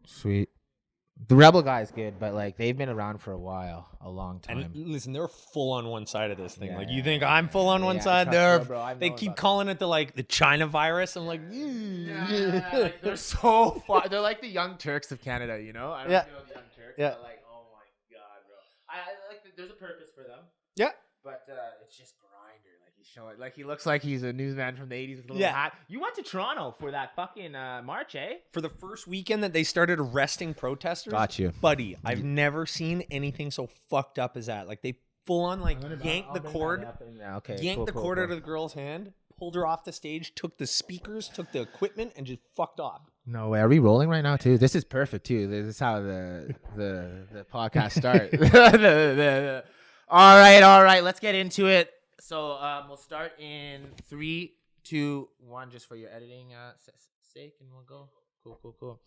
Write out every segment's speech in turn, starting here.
Sweet. The Rebel guy is good, but like they've been around for a long time. And listen, they're full on one side of this thing. Yeah, like, you think I'm full on one side? They keep calling it the China virus. I'm like, like, they're so far. They're like the Young Turks of Canada, you know? I don't know if you know the Young Turks, but like, oh my god, bro. I like there's a purpose for them. Yeah. But it's just grinder. Like he's showing, like he looks like he's a newsman from the 80s with a little hat. You went to Toronto for that fucking march, eh? For the first weekend that they started arresting protesters. Got you. Buddy, I've never seen anything so fucked up as that. Like, they full on yanked the cord. Yanked the cord out of the girl's hand, pulled her off the stage, took the speakers, took the equipment, and just fucked off. No way. Are we rolling right now too? This is perfect too. This is how the podcast starts. All right. Let's get into it. So we'll start in 3, 2, 1, just for your editing sake, and we'll go. Cool.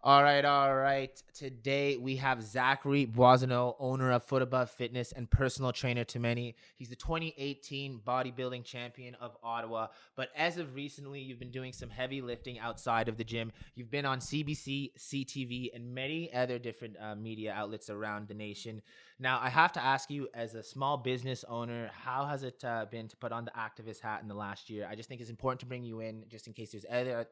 All right. Today we have Zack Boissinot, owner of Foot Above Fitness and personal trainer to many. He's the 2018 bodybuilding champion of Ottawa. But as of recently, you've been doing some heavy lifting outside of the gym. You've been on CBC, CTV, and many other different media outlets around the nation. Now, I have to ask you, as a small business owner, how has it been to put on the activist hat in the last year? I just think it's important to bring you in just in case there's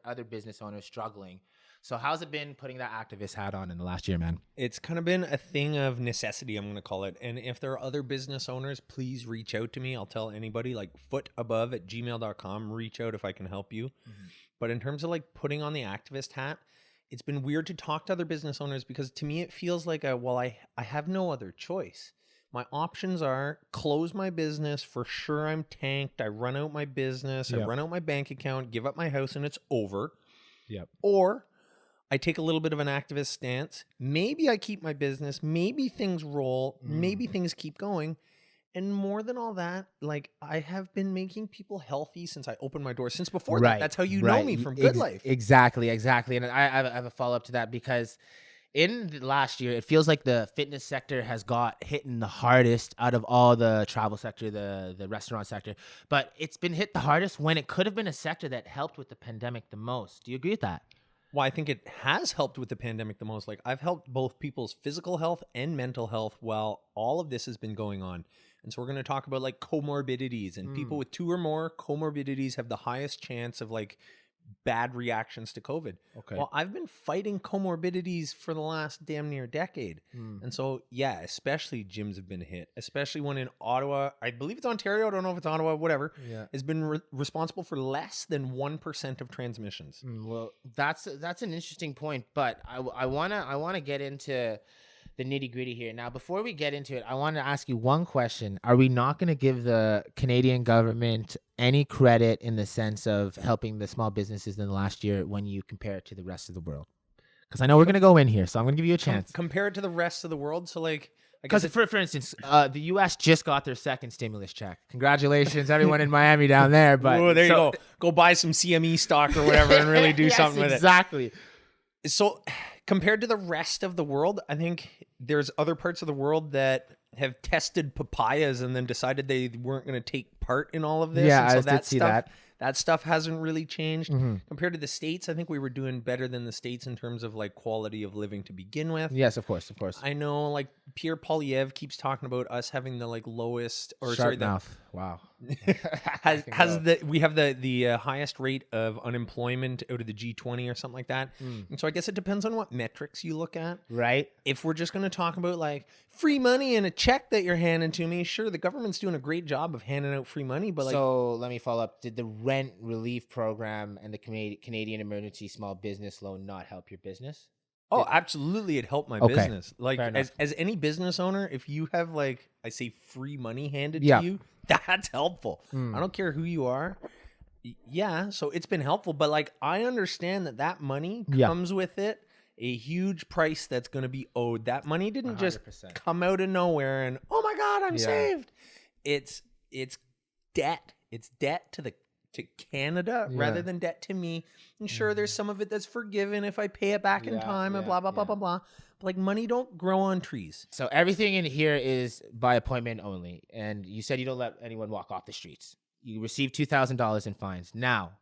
other business owners struggling. So how's it been putting that activist hat on in the last year, man? It's kind of been a thing of necessity, I'm going to call it. And if there are other business owners, please reach out to me. I'll tell anybody, like footabove@gmail.com. Reach out if I can help you. Mm-hmm. But in terms of like putting on the activist hat, it's been weird to talk to other business owners because to me it feels like I have no other choice. My options are close my business. For sure I'm tanked. I run out my business. I run out my bank account, give up my house, and it's over. Yep. Or I take a little bit of an activist stance. Maybe I keep my business. Maybe things roll. Maybe things keep going. And more than all that, like, I have been making people healthy since I opened my door. Since before that. That's how you know me from Good Life. Exactly. And I have a follow-up to that because in the last year, it feels like the fitness sector has got hit the hardest out of all the travel sector, the restaurant sector. But it's been hit the hardest when it could have been a sector that helped with the pandemic the most. Do you agree with that? Well, I think it has helped with the pandemic the most. Like, I've helped both people's physical health and mental health while all of this has been going on. And so we're going to talk about like comorbidities, and people with 2 or more comorbidities have the highest chance of like bad reactions to COVID. Okay. Well, I've been fighting comorbidities for the last damn near decade. And so, yeah, especially gyms have been hit, especially when in Ottawa, I believe it's Ontario, I don't know if it's Ottawa, whatever, has been responsible for less than 1% of transmissions. Well, that's an interesting point, but I want to get into the nitty gritty here. Now, before we get into it, I want to ask you one question. Are we not going to give the Canadian government any credit in the sense of helping the small businesses in the last year when you compare it to the rest of the world? Because I know we're going to go in here, so I'm going to give you a chance. Compare it to the rest of the world. So like, because for instance, the U.S. just got their second stimulus check. Congratulations, everyone in Miami down there. But you go. Go buy some CME stock or whatever and really do something with it. Exactly. So compared to the rest of the world, I think there's other parts of the world that have tested papayas and then decided they weren't going to take part in all of this. Yeah, and so I did see that. That stuff hasn't really changed. Compared to the States, I think we were doing better than the States in terms of like quality of living to begin with. Yes, of course. I know like Pierre Poilievre keeps talking about us having the like lowest mouth. Wow. We have the highest rate of unemployment out of the G20 or something like that. And so I guess it depends on what metrics you look at. Right. If we're just going to talk about like free money and a check that you're handing to me, sure, the government's doing a great job of handing out free money, but like, so let me follow up. Did the rent relief program and the Canadian Emergency Small Business Loan not help your business? Oh, absolutely. It helped my business. Like as any business owner, if you have like, I say free money handed to you, that's helpful. I don't care who you are. Yeah. So it's been helpful, but like, I understand that money comes with it a huge price that's going to be owed. That money didn't 100%. Just come out of nowhere and, oh my God, I'm saved. It's debt. It's debt to Canada rather than debt to me. And sure, there's some of it that's forgiven if I pay it back in time and blah, blah, blah, blah, blah. But like, money don't grow on trees. So everything in here is by appointment only. And you said you don't let anyone walk off the streets. You received $2,000 in fines. Now,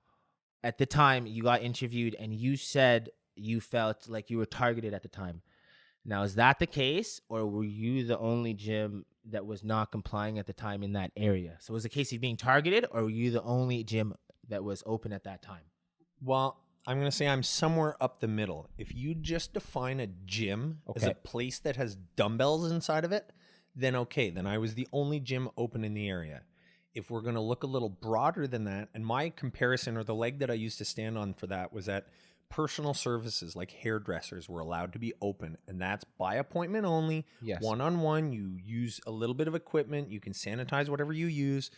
at the time you got interviewed and you said you felt like you were targeted at the time. Now, is that the case, or were you the only gym that was not complying at the time in that area? So was it a case of being targeted, or were you the only gym that was open at that time? Well, I'm going to say I'm somewhere up the middle. If you just define a gym as a place that has dumbbells inside of it, then okay, then I was the only gym open in the area. If we're going to look a little broader than that, and my comparison or the leg that I used to stand on for that was that personal services like hairdressers were allowed to be open, and that's by appointment only. Yes. One-on-one, you use a little bit of equipment, you can sanitize whatever you use,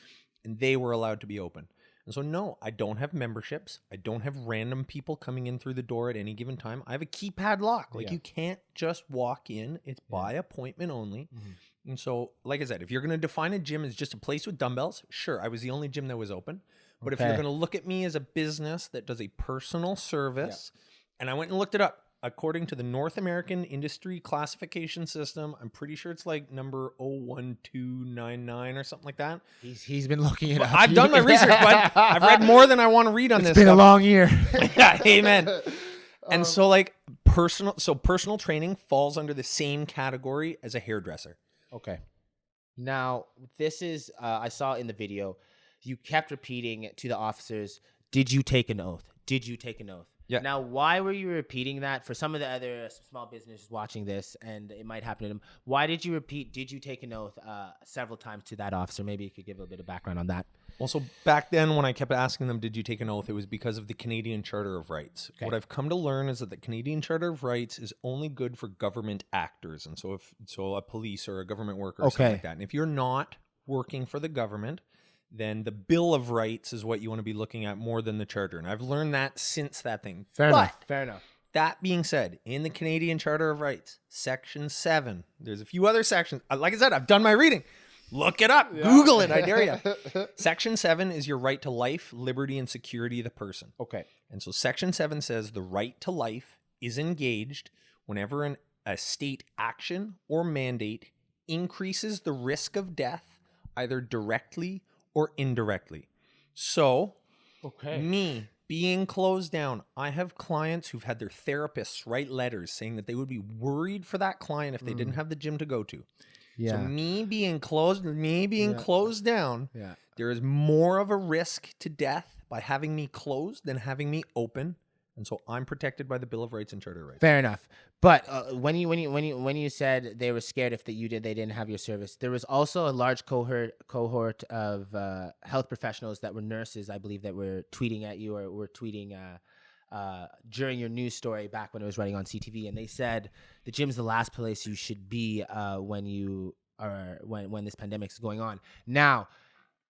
and they were allowed to be open. And so no, I don't have memberships. I don't have random people coming in through the door at any given time. I have a keypad lock. Like you can't just walk in. It's by appointment only. Mm-hmm. And so, like I said, if you're going to define a gym as just a place with dumbbells, sure, I was the only gym that was open. But if you're going to look at me as a business that does a personal service, and I went and looked it up, according to the North American Industry Classification System, I'm pretty sure it's like number 01299 or something like that. He's been looking it up. I've done my research, but I've read more than I want to read on this. It's been a long year. Yeah, amen. And so like personal training falls under the same category as a hairdresser. Okay. Now, this is, I saw in the video, you kept repeating to the officers, did you take an oath? Did you take an oath? Yeah. Now, why were you repeating that? For some of the other small businesses watching this, and it might happen to them, why did you repeat, did you take an oath several times to that officer? Maybe you could give a bit of background on that. Well, so back then when I kept asking them, did you take an oath, it was because of the Canadian Charter of Rights. Okay. What I've come to learn is that the Canadian Charter of Rights is only good for government actors. And so so a police or a government worker or something like that. And if you're not working for the government, then the Bill of Rights is what you want to be looking at more than the Charter. And I've learned that since that thing. Fair enough. That being said, in the Canadian Charter of Rights, Section 7, there's a few other sections. Like I said, I've done my reading. Look it up. Yeah. Google it. I dare you. Section 7 is your right to life, liberty, and security of the person. Okay. And so Section 7 says the right to life is engaged whenever a state action or mandate increases the risk of death, either directly or indirectly. So, me being closed down, I have clients who've had their therapists write letters saying that they would be worried for that client if they didn't have the gym to go to. Yeah. So me being closed down, there is more of a risk to death by having me closed than having me open. And so I'm protected by the Bill of Rights and Charter of Rights. Fair enough. But when you said they were scared if they didn't have your service, there was also a large cohort of health professionals that were nurses, I believe, that were tweeting at you or were tweeting during your news story back when it was running on CTV, and they said the gym's the last place you should be when this pandemic is going on. Now,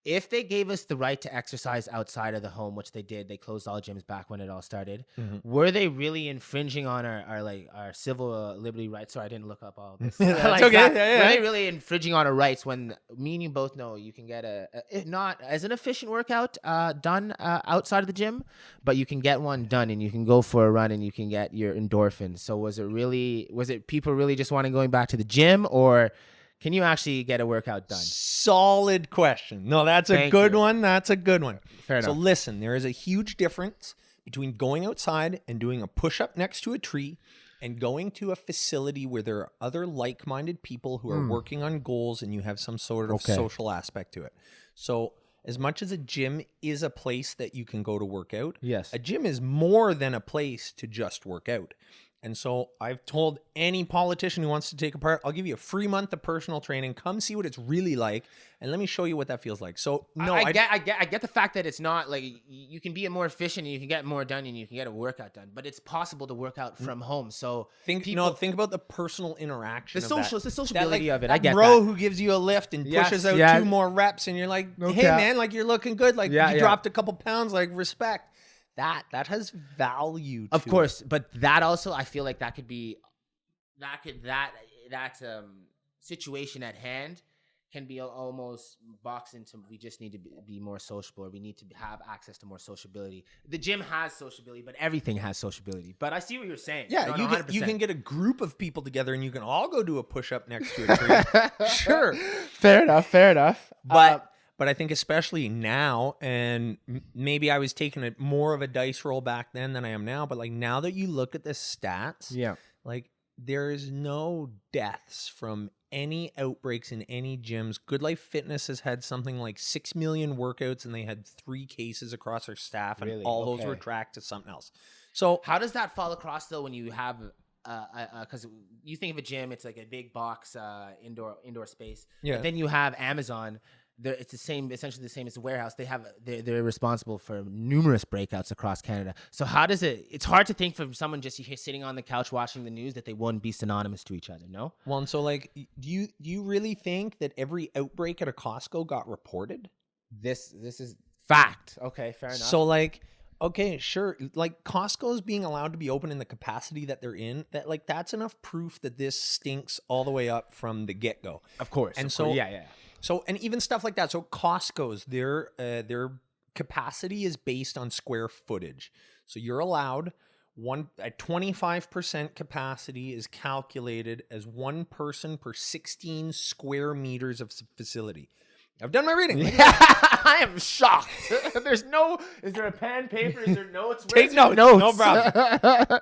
if they gave us the right to exercise outside of the home, which they did, they closed all gyms back when it all started. Mm-hmm. Were they really infringing on our civil liberty rights? Sorry, I didn't look up all this. That's okay. Yeah. Were they really infringing on our rights when me and you both know you can get not as an efficient workout done outside of the gym, but you can get one done and you can go for a run and you can get your endorphins. So was it people really just wanting going back to the gym, or can you actually get a workout done? Solid question. No, that's a good one. That's a good one. Fair enough. So listen, there is a huge difference between going outside and doing a push-up next to a tree and going to a facility where there are other like-minded people who are working on goals and you have some sort of social aspect to it. So as much as a gym is a place that you can go to work out, yes, a gym is more than a place to just work out. And so I've told any politician who wants to take a part, I'll give you a free month of personal training. Come see what it's really like, and let me show you what that feels like. So no, I get the fact that it's not like you can be more efficient and you can get more done and you can get a workout done, but it's possible to work out from home. So think about the personal interaction, the sociability of it. I get bro that. who gives you a lift and pushes out 2 more reps, and you're like, hey man, like you're looking good, like you dropped a couple pounds, like respect. That has value to of course, but that also, I feel like that situation at hand can be almost boxed into, we just need to be more sociable, or we need to have access to more sociability. The gym has sociability, but everything has sociability. But I see what you're saying. Yeah, you can get a group of people together and you can all go do a push-up next to a tree. Sure. Fair enough. But I think especially now, and maybe I was taking it more of a dice roll back then than I am now, but like now that you look at the stats, like there is no deaths from any outbreaks in any gyms. Good Life Fitness has had something like 6 million workouts, and they had 3 cases across their staff, and all those were tracked to something else. So how does that fall across though when you have because you think of a gym, it's like a big box indoor space. But then you have Amazon. It's the same, essentially the same as a warehouse. They're responsible for numerous breakouts across Canada. So how does it? It's hard to think from someone just sitting on the couch watching the news that they wouldn't be synonymous to each other. No. Well, and so like, do you really think that every outbreak at a Costco got reported? This is fact. Okay, fair enough. So like, okay, sure. Like Costco is being allowed to be open in the capacity that they're in. That like that's enough proof that this stinks all the way up from the get go. Of course. And so yeah. So, and even stuff like that. So Costco's, their capacity is based on square footage. So you're allowed a 25% capacity is calculated as 1 person per 16 square meters of facility. I've done my reading. I am shocked. Is there a pen, paper? Is there notes? Take notes. No problem.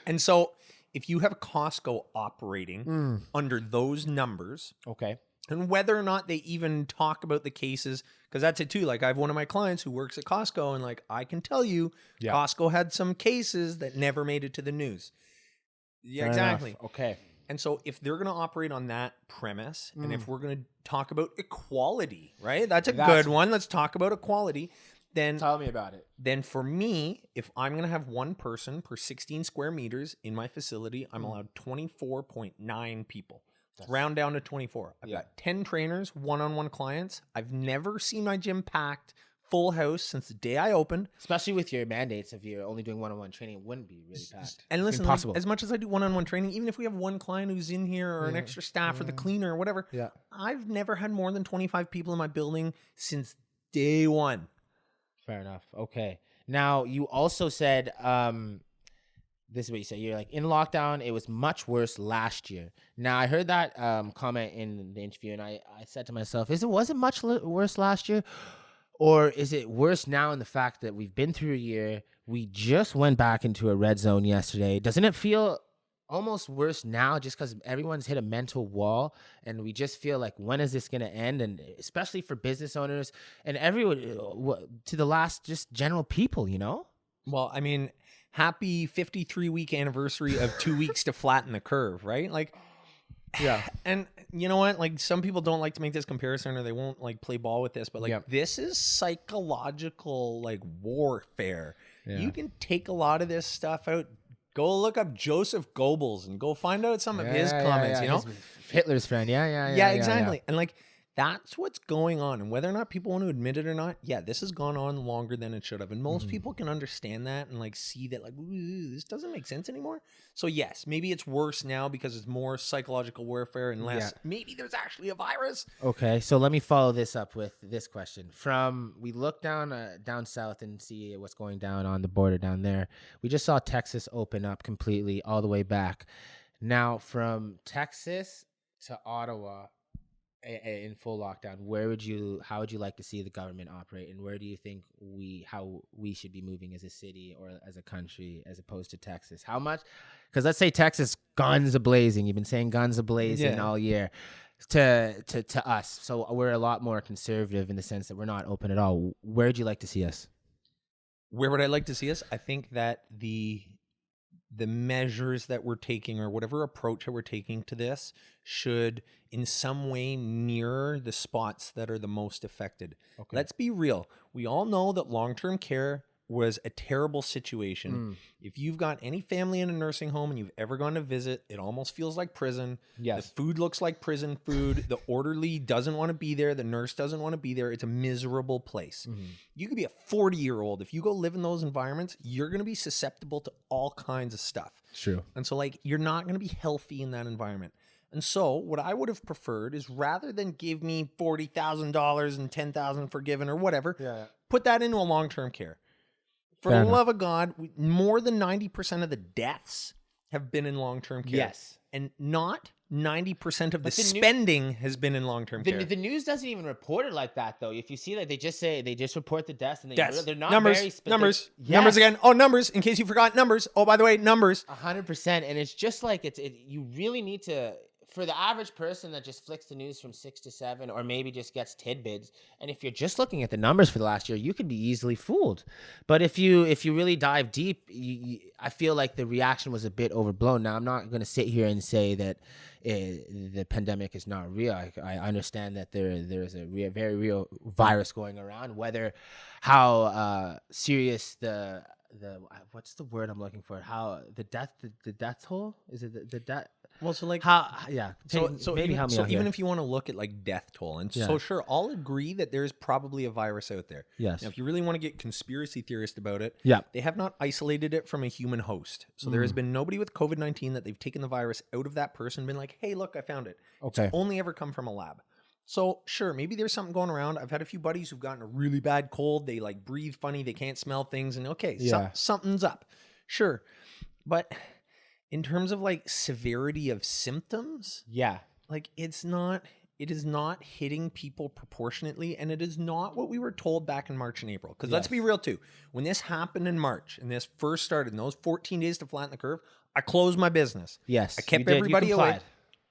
And so if you have Costco operating under those numbers. Okay. And whether or not they even talk about the cases, because that's it too. Like I have one of my clients who works at Costco, and like I can tell you, Costco had some cases that never made it to the news. Yeah, exactly. Okay. And so if they're going to operate on that premise, and if we're going to talk about equality, right? That's good one. Let's talk about equality. Then tell me about it. Then for me, if I'm going to have 1 person per 16 square meters in my facility, I'm allowed 24.9 people. Round down to 24. I've got 10 trainers, one-on-one clients. I've never seen my gym packed, full house since the day I opened. Especially with your mandates, if you're only doing one-on-one training, it wouldn't be really packed. And listen, like, as much as I do one-on-one training, even if we have one client who's in here or an extra staff or the cleaner or whatever, I've never had more than 25 people in my building since day one. Fair enough. Okay. Now, you also said... this is what you said. You're like, in lockdown, it was much worse last year. Now, I heard that comment in the interview, and I said to myself, was it much worse last year? Or is it worse now in the fact that we've been through a year, we just went back into a red zone yesterday? Doesn't it feel almost worse now just because everyone's hit a mental wall, and we just feel like, when is this going to end? And especially for business owners and everyone, to the last just general people, you know? Well, I mean... Happy 53-week anniversary of 2 weeks to flatten the curve, right? Like, yeah. And you know what? Like, some people don't like to make this comparison, or they won't like play ball with this, but like, this is psychological like warfare. Yeah. You can take a lot of this stuff out. Go look up Joseph Goebbels and go find out some of his comments. You know, Hitler's friend. Yeah, exactly. And like, that's what's going on. And whether or not people want to admit it or not, this has gone on longer than it should have. And most people can understand that and like see that like, this doesn't make sense anymore. So yes, maybe it's worse now because it's more psychological warfare and less. Maybe there's actually a virus. Okay, so let me follow this up with this question. We look down south and see what's going down on the border down there. We just saw Texas open up completely all the way back. Now from Texas to Ottawa, in full lockdown, how would you like to see the government operate, and where do you think how we should be moving as a city or as a country as opposed to Texas? How much? Because let's say Texas, guns a-blazing. You've been saying guns a-blazing all year to us. So we're a lot more conservative in the sense that we're not open at all. Where would you like to see us? Where would I like to see us? I think that the measures that we're taking, or whatever approach that we're taking to this, should in some way mirror the spots that are the most affected. Okay. Let's be real. We all know that long-term care was a terrible situation. If you've got any family in a nursing home and you've ever gone to visit, it almost feels like prison. Yes. The food looks like prison food. The orderly doesn't want to be there. The nurse doesn't want to be there. It's a miserable place. You could be a 40-year-old. If you go live in those environments, you're going to be susceptible to all kinds of stuff. True. And so like, you're not going to be healthy in that environment. And so what I would have preferred is, rather than give me $40,000 and $10,000 forgiven or whatever, put that into a long-term care. For the love of God, more than 90% of the deaths have been in long-term care. Yes. And not 90% of the spending has been in long-term care. The news doesn't even report it like that, though. If you see that, they just report the deaths, and they're not very specific. Numbers again. Oh, numbers. In case you forgot, numbers. Oh, by the way, numbers. 100%. And it's just like you really need to, for the average person that just flicks the news from 6 to 7, or maybe just gets tidbits. And if you're just looking at the numbers for the last year, you could be easily fooled. But if you really dive deep, I feel like the reaction was a bit overblown. Now, I'm not going to sit here and say that the pandemic is not real. I understand that there's a very real virus going around. Whether how serious the what's the word I'm looking for? How the death toll, is it the death? Well, so like how, yeah. So maybe help me out even if you want to look at like death toll, and so sure, I'll agree that there's probably a virus out there. Yes. Now, if you really want to get conspiracy theorist about it, yeah, they have not isolated it from a human host. So there has been nobody with COVID-19 that they've taken the virus out of that person, been like, hey, look, I found it. Okay. It's only ever come from a lab. So sure, maybe there's something going around. I've had a few buddies who've gotten a really bad cold. They like breathe funny. They can't smell things. And okay, something's up. Sure. But in terms of like severity of symptoms, like it is not hitting people proportionately. And it is not what we were told back in March and April. Because let's be real too. When this happened in March and this first started, in those 14 days to flatten the curve, I closed my business. Yes. I kept everybody away.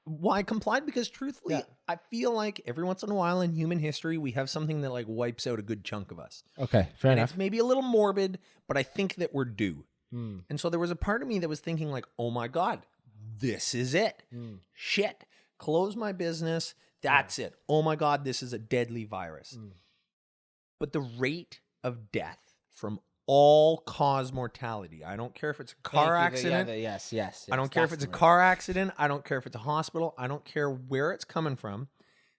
Why complied? Because truthfully, I feel like every once in a while in human history, we have something that like wipes out a good chunk of us. Okay, fair enough. It's maybe a little morbid, but I think that we're due. And so there was a part of me that was thinking like, oh my God, this is it. Shit. Close my business. That's it. Oh my God, this is a deadly virus. But the rate of death from all-cause mortality. I don't care if it's a car accident. Yes. I don't care if it's a car accident. I don't care if it's a hospital. I don't care where it's coming from.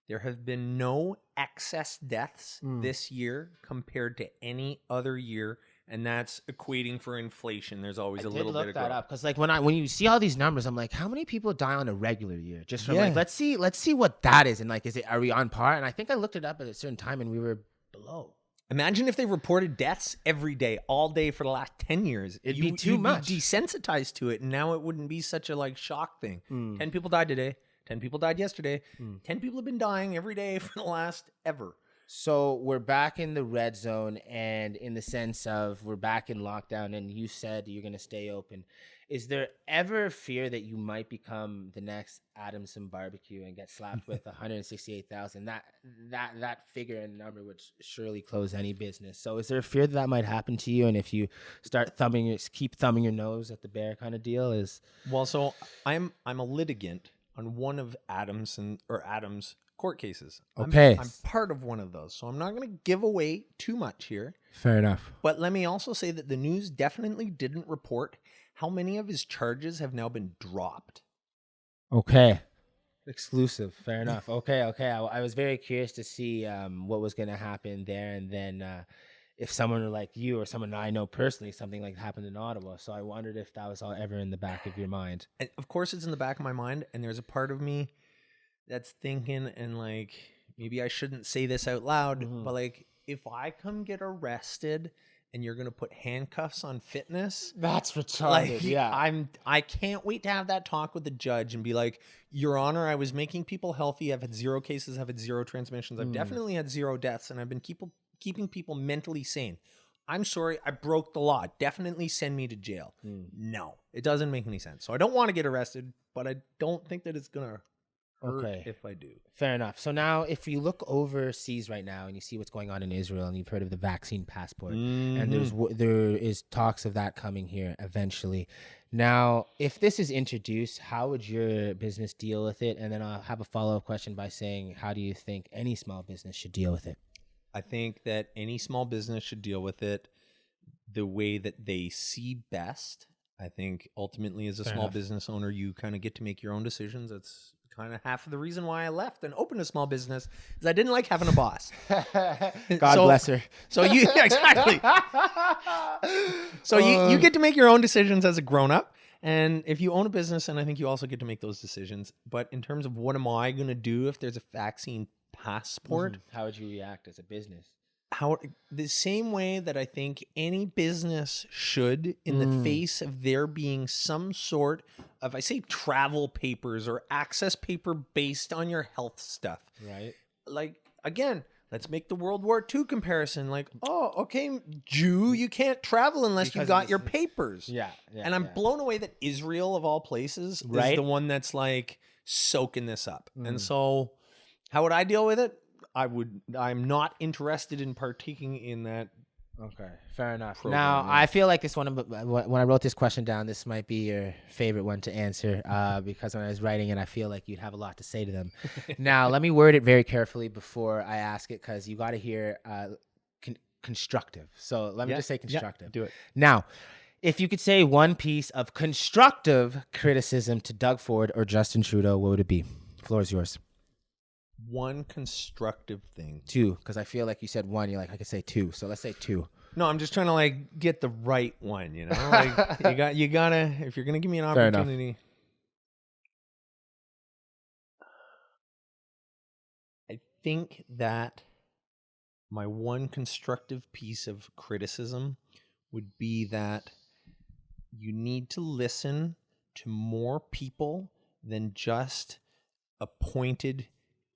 There have been no excess deaths this year compared to any other year, and that's equating for inflation. There's always a little bit of growth. Up because like when you see all these numbers, I'm like, how many people die on a regular year? Just from like let's see what that is, and like are we on par? And I think I looked it up at a certain time, and we were below. Imagine if they reported deaths every day, all day for the last 10 years. It'd be too much. Be desensitized to it, and now it wouldn't be such a like shock thing. 10 people died today. 10 people died yesterday. 10 people have been dying every day for the last ever. So we're back in the red zone, and in the sense of we're back in lockdown, and you said you're going to stay open. Is there ever a fear that you might become the next Adamson barbecue and get slapped with 168,000? That figure and number would surely close any business. So is there a fear that might happen to you? And if you start keep thumbing your nose at the bear kind of deal is? Well, so I'm a litigant on one of Adam's court cases. Okay. I'm part of one of those. So I'm not going to give away too much here. Fair enough. But let me also say that the news definitely didn't report how many of his charges have now been dropped. Okay. Exclusive. Fair enough. Okay. I was very curious to see what was going to happen there. And then if someone like you or someone I know personally, something like happened in Ottawa. So I wondered if that was all ever in the back of your mind. And of course, it's in the back of my mind. And there's a part of me that's thinking, and like, maybe I shouldn't say this out loud, but like, if I come get arrested and you're going to put handcuffs on fitness, that's retarded. Like, yeah. I can't wait to have that talk with the judge and be like, Your Honor, I was making people healthy. I've had 0 cases. I've had 0 transmissions. I've definitely had 0 deaths, and I've been keeping people mentally sane. I'm sorry, I broke the law. Definitely send me to jail. No, it doesn't make any sense. So I don't want to get arrested, but I don't think that it's going to hurt if I do. Fair enough. So now if you look overseas right now and you see what's going on in Israel, and you've heard of the vaccine passport, and there is talks of that coming here eventually. Now, if this is introduced, how would your business deal with it? And then I'll have a follow-up question by saying, how do you think any small business should deal with it? I think that any small business should deal with it the way that they see best. I think ultimately as a small business owner, you kind of get to make your own decisions. That's kind of half of the reason why I left and opened a small business, is I didn't like having a boss. God bless her. So you exactly. So you get to make your own decisions as a grown up, and if you own a business, and I think you also get to make those decisions. But in terms of what am I going to do if there's a vaccine passport, how would you react as a business? the same way that I think any business should, in the face of there being some sort of, I say, travel papers or access paper based on your health stuff. Right. Like, again, let's make the World War II comparison. Like, oh, okay, Jew, you can't travel unless you got your papers. Yeah. And I'm blown away that Israel, of all places, is the one that's like soaking this up. And so how would I deal with it? I'm not interested in partaking in that. Okay, fair enough. Program, now, I feel like this one, when I wrote this question down, this might be your favorite one to answer because when I was writing it, I feel like you'd have a lot to say to them. Now, let me word it very carefully before I ask it because you got to hear constructive. So let me just say constructive. Do it. Now, if you could say one piece of constructive criticism to Doug Ford or Justin Trudeau, what would it be? The floor is yours. One constructive thing. Two, because I feel like you said one. You're like, I could say two. So let's say two. No, I'm just trying to like get the right one, you know? Like you gotta, if you're gonna give me an opportunity. I think that my one constructive piece of criticism would be that you need to listen to more people than just appointed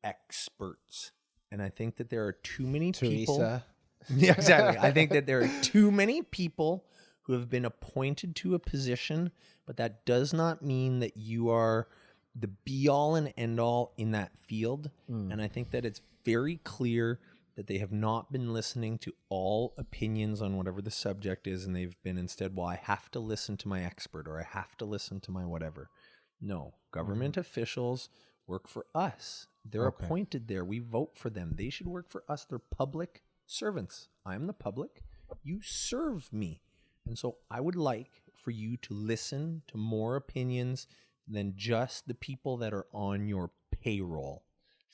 experts. And I think that there are too many people. Yeah, exactly. I think that there are too many people who have been appointed to a position, but that does not mean that you are the be all and end all in that field. And I think that it's very clear that they have not been listening to all opinions on whatever the subject is, and they've been instead, well, I have to listen to my expert or I have to listen to my whatever. No, government officials work for us. They're appointed there. We vote for them. They should work for us. They're public servants. I'm the public. You serve me. And so I would like for you to listen to more opinions than just the people that are on your payroll.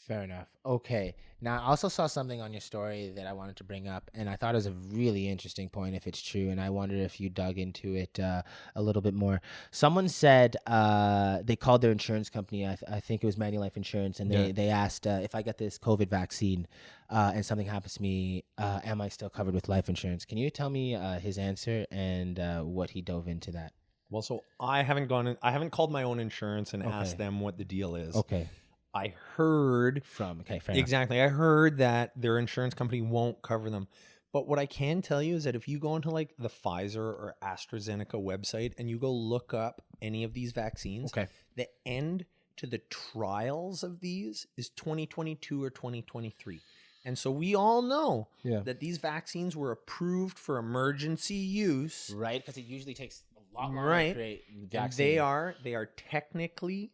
Fair enough. Okay. Now, I also saw something on your story that I wanted to bring up, and I thought it was a really interesting point if it's true, and I wondered if you dug into it a little bit more. Someone said they called their insurance company, I think it was Manulife Insurance, and they asked if I get this COVID vaccine and something happens to me, am I still covered with life insurance? Can you tell me his answer and what he dove into that? Well, so I haven't called my own insurance and asked them what the deal is. Okay. I heard fair enough. I heard that their insurance company won't cover them. But what I can tell you is that if you go into like the Pfizer or AstraZeneca website and you go look up any of these vaccines, the end to the trials of these is 2022 or 2023. And so we all know that these vaccines were approved for emergency use. Right, because it usually takes a lot longer to create vaccines. They are technically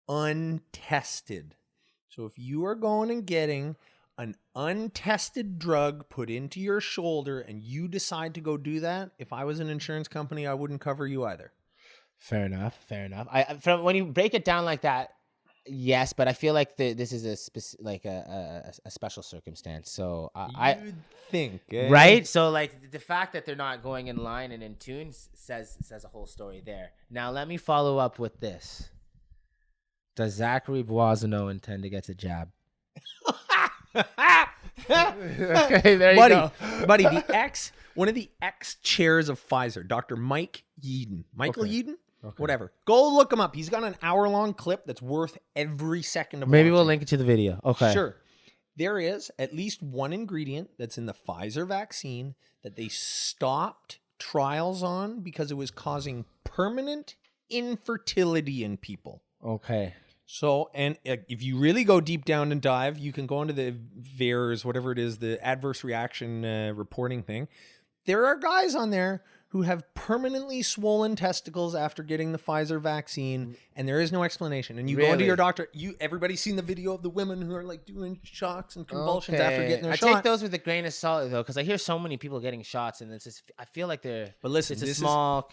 untested. So if you are going and getting an untested drug put into your shoulder and you decide to go do that, if I was an insurance company, I wouldn't cover you either. Fair enough. From when you break it down like that, yes, but I feel like this is a special circumstance. So I think right. So like the fact that they're not going in line and in tune says a whole story there. Now let me follow up with this. Does Zachary Boissinot intend to get a jab? Okay, there you go. Buddy, one of the ex-chairs of Pfizer, Dr. Mike Yeadon. Michael Yeadon? Okay. Whatever. Go look him up. He's got an hour-long clip that's worth every second of Maybe watching. We'll link it to the video. Okay. Sure. There is at least one ingredient that's in the Pfizer vaccine that they stopped trials on because it was causing permanent infertility in people. Okay. So, and if you really go deep down and dive, you can go into the VAERS, whatever it is, the adverse reaction reporting thing. There are guys on there who have permanently swollen testicles after getting the Pfizer vaccine, and there is no explanation. And you go into your doctor, everybody's seen the video of the women who are like doing shocks and convulsions after getting their shot. I take those with a grain of salt though, because I hear so many people getting shots, and it's just, I feel like they're. But listen, it's a small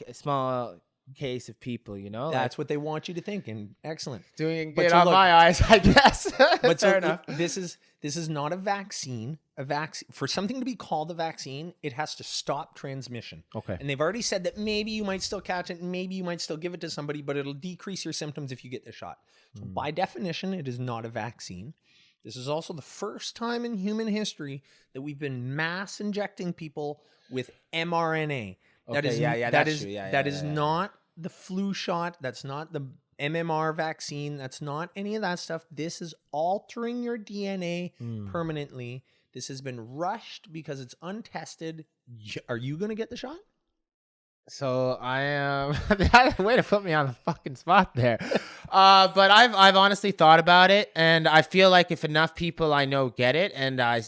case of people, you know. That's what they want you to think, and excellent. Doing good on my eyes, I guess. But fair enough. This is not a vaccine. A vaccine, for something to be called a vaccine, it has to stop transmission. Okay. And they've already said that maybe you might still catch it, and maybe you might still give it to somebody, but it'll decrease your symptoms if you get the shot. So by definition, it is not a vaccine. This is also the first time in human history that we've been mass injecting people with mRNA. That is not the flu shot. That's not the MMR vaccine. That's not any of that stuff. This is altering your DNA permanently. This has been rushed because it's untested. Are you going to get the shot? So I am. Way to put me on the fucking spot there. But I've honestly thought about it, and I feel like if enough people I know get it, and I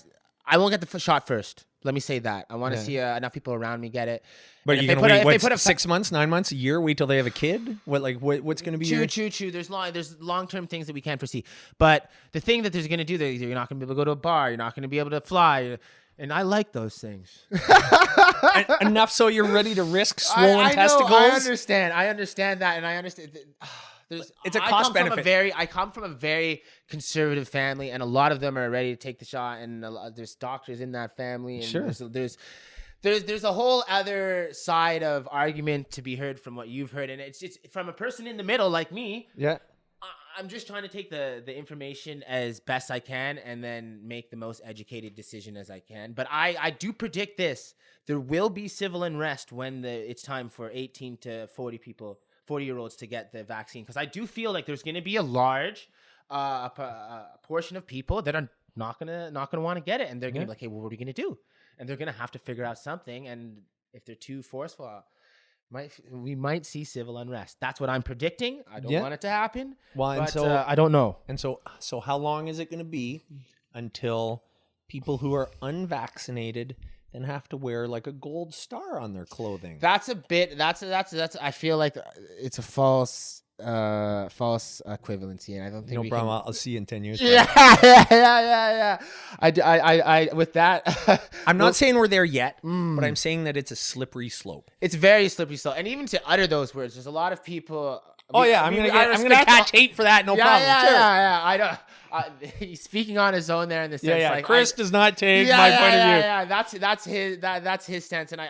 won't get the shot first. Let me say that. I want to see enough people around me get it. But you're gonna wait 6 months, 9 months, a year? Wait till they have a kid? What's gonna be? True. There's long-term things that we can't foresee. But the thing that there's gonna do, that you're not gonna be able to go to a bar. You're not gonna be able to fly. And I like those things. Enough so you're ready to risk swollen testicles. I understand that, and I understand. It's a cost benefit. I come from a very conservative family, and a lot of them are ready to take the shot. And there's doctors in that family. And there's a whole other side of argument to be heard from what you've heard, and it's just from a person in the middle like me. Yeah. I'm just trying to take the information as best I can and then make the most educated decision as I can. But I do predict this. There will be civil unrest when it's time for 18 to 40-year-olds to get the vaccine. Because I do feel like there's going to be a large portion of people that are not gonna want to get it. And they're going to be like, hey, well, what are we going to do? And they're going to have to figure out something. And if they're too forceful, we might see civil unrest. That's what I'm predicting. I don't want it to happen. Well, but I don't know. And so how long is it going to be until people who are unvaccinated then have to wear like a gold star on their clothing? That's I feel like it's a false equivalency, and I don't think no problem. I'll see you in 10 years. Yeah. I with that, I'm not saying we're there yet, but I'm saying that it's a slippery slope. It's very slippery slope, and even to utter those words, there's a lot of people. I'm gonna catch hate for that. No problem. Yeah. I don't. He's speaking on his own there in the sense. Like, Chris does not take my point of view. Yeah. That's his stance, and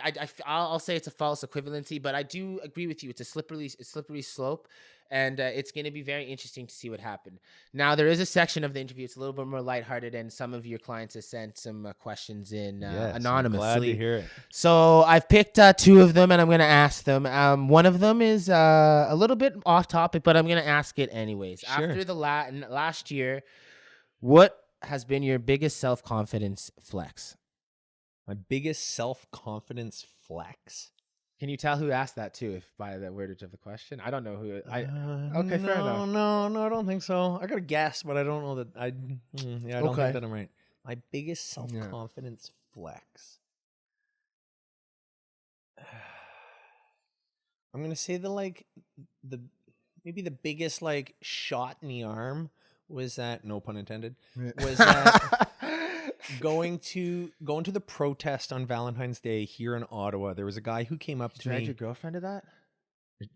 I'll say it's a false equivalency, but I do agree with you. It's a slippery slope. And it's going to be very interesting to see what happened. Now, there is a section of the interview. It's a little bit more lighthearted, and some of your clients have sent some questions in anonymously. I'm glad to hear it. So I've picked two of them, and I'm going to ask them. One of them is a little bit off topic, but I'm going to ask it anyways. Sure. After the last year, what has been your biggest self-confidence flex? My biggest self-confidence flex? Can you tell who asked that too, if by the wordage of the question? I don't know who. Okay, fair enough. No, I don't think so. I got a guess, but I don't know that. I don't think that I'm right. My biggest self-confidence flex. I'm gonna say maybe the biggest like shot in the arm was that, no pun intended, was that. Going to the protest on Valentine's Day here in Ottawa, there was a guy who came up to me. Did you drag your girlfriend to that?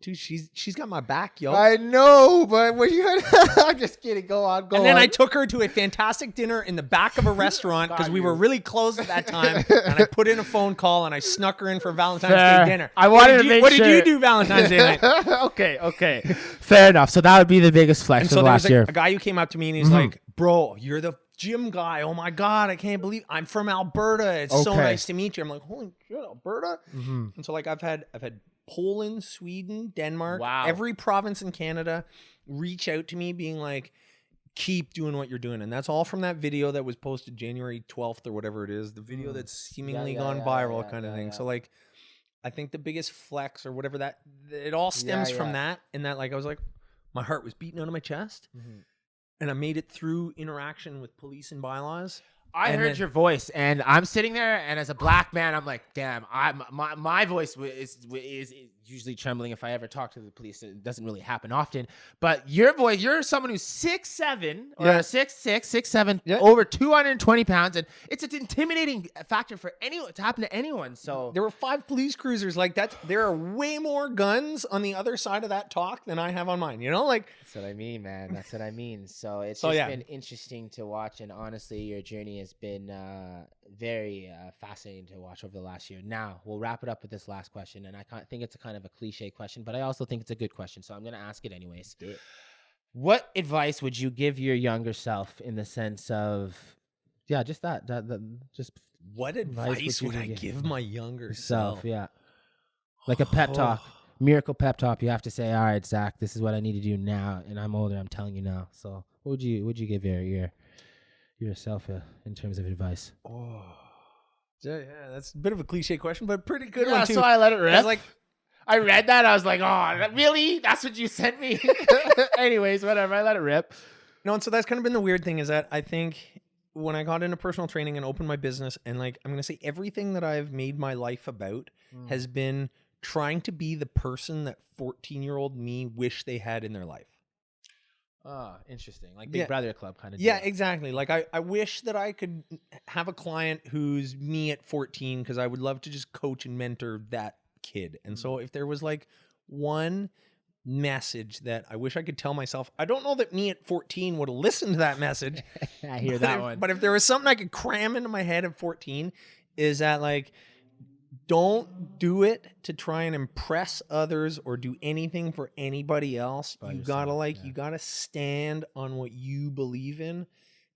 Dude, she's got my back, yo. I know, but what you? I'm just kidding. Go on. And then I took her to a fantastic dinner in the back of a restaurant because we were really close at that time. And I put in a phone call and I snuck her in for Valentine's Day dinner. I wanted to make sure. What did you do Valentine's Day night? Okay. Fair enough. So that would be the biggest flex of last year. A guy who came up to me and he's like, "Bro, you're the gym guy. Oh my God, I can't believe I'm from Alberta. It's so nice to meet you." I'm like, holy shit, Alberta. And so like I've had Poland, Sweden, Denmark, every province in Canada reach out to me being like, keep doing what you're doing. And that's all from that video that was posted January 12th or whatever it is, the video that's seemingly gone viral kind of thing. So like I think the biggest flex or whatever that it all stems from that, and that like I was like, my heart was beating out of my chest. And I made it through interaction with police and bylaws. I heard your voice, and I'm sitting there, and as a black man, I'm like, damn, my voice is usually trembling if I ever talk to the police. It doesn't really happen often. But your voice, you're someone who's 6'7", or 6'7", over 220 pounds, and it's an intimidating factor for anyone to happen to anyone. So there were 5 police cruisers like that. There are way more guns on the other side of that talk than I have on mine. You know, like that's what I mean, man. That's what I mean. So it's been interesting to watch, and honestly, your journey has been very fascinating to watch over the last year. Now we'll wrap it up with this last question, and I think it's a kind of a cliche question, but I also think it's a good question, so I'm going to ask it anyways. Do it. What advice would you give your younger self in the sense of, just just what advice would I give my younger self? Yeah. Like a pep talk, miracle pep talk. You have to say, all right, Zach, this is what I need to do now. And I'm older. I'm telling you now. So what would you give yourself in terms of advice? Yeah, that's a bit of a cliche question, but pretty good one too. So I let it rip. I read that. I was like, oh, really? That's what you sent me? Anyways, whatever. I let it rip. No, and so that's kind of been the weird thing is that I think when I got into personal training and opened my business, and like, I'm going to say everything that I've made my life about has been trying to be the person that 14-year-old me wish they had in their life. Oh, interesting. Like Big Brother Club kind of deal. Yeah, exactly. Like I wish that I could have a client who's me at 14 because I would love to just coach and mentor that kid. And so if there was like one message that I wish I could tell myself, I don't know that me at 14 would have listened to that message. I hear that one. But if there was something I could cram into my head at 14 is that like, don't do it to try and impress others or do anything for anybody else. You gotta stand on what you believe in.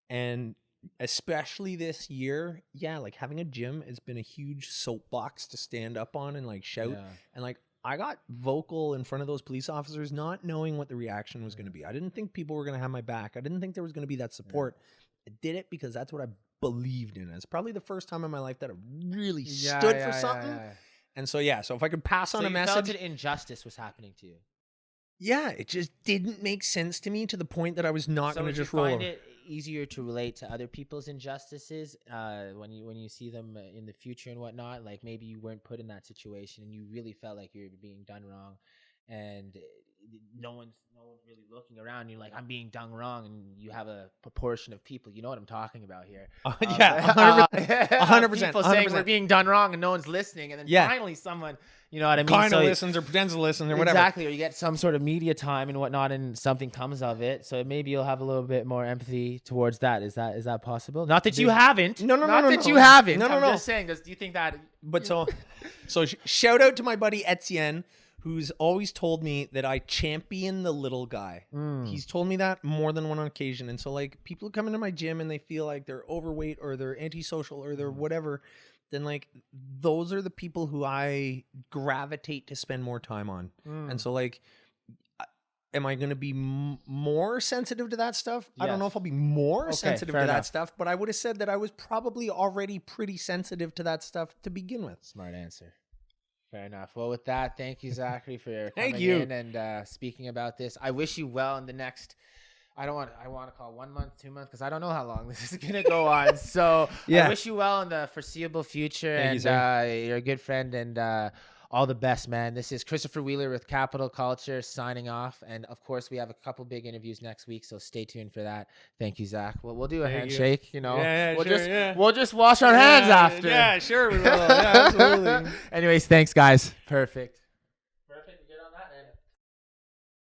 And especially this year, like having a gym has been a huge soapbox to stand up on and like shout. And like, I got vocal in front of those police officers, not knowing what the reaction was going to be. I didn't think people were going to have my back. I didn't think there was going to be that support. I did it because that's what I believed in. It's probably the first time in my life that I really stood for something. And so, so if I could pass on a message. You felt that injustice was happening to you. Yeah, it just didn't make sense to me to the point that I was not going to just roll over. Find it easier to relate to other people's injustices when you see them in the future and whatnot? Like maybe you weren't put in that situation and you really felt like you were being done wrong, and no one's really looking around. You're like, I'm being done wrong, and you have a proportion of people. You know what I'm talking about here? 100%. People saying we're being done wrong, and no one's listening, and then finally someone. You know what I mean? Kind of listens or pretends to listen or whatever. Exactly, or you get some sort of media time and whatnot, and something comes of it. So maybe you'll have a little bit more empathy towards that. Is that possible? Not that you haven't. No. You haven't. No. I'm just saying. Do you think that? But so shout out to my buddy Etienne, who's always told me that I champion the little guy. He's told me that more than one occasion. And so like people come into my gym and they feel like they're overweight or they're antisocial or they're whatever. Then like those are the people who I gravitate to spend more time on. And so like, am I going to be more sensitive to that stuff? Yes. I don't know if I'll be more sensitive to that stuff, but I would have said that I was probably already pretty sensitive to that stuff to begin with. Smart answer. Fair enough. Well, with that, thank you, Zachary, for coming in and speaking about this. I wish you well in the next... I want to call 1 month, 2 months, because I don't know how long this is going to go on. So I wish you well in the foreseeable future. Thank and you're a good friend, and all the best, man. This is Christopher Wheeler with Capital Culture signing off. And, of course, we have a couple big interviews next week, so stay tuned for that. Thank you, Zach. Well, we'll do a handshake, you know. We'll just wash our hands after. Yeah, sure we will. Yeah, absolutely. Anyways, thanks, guys. Perfect.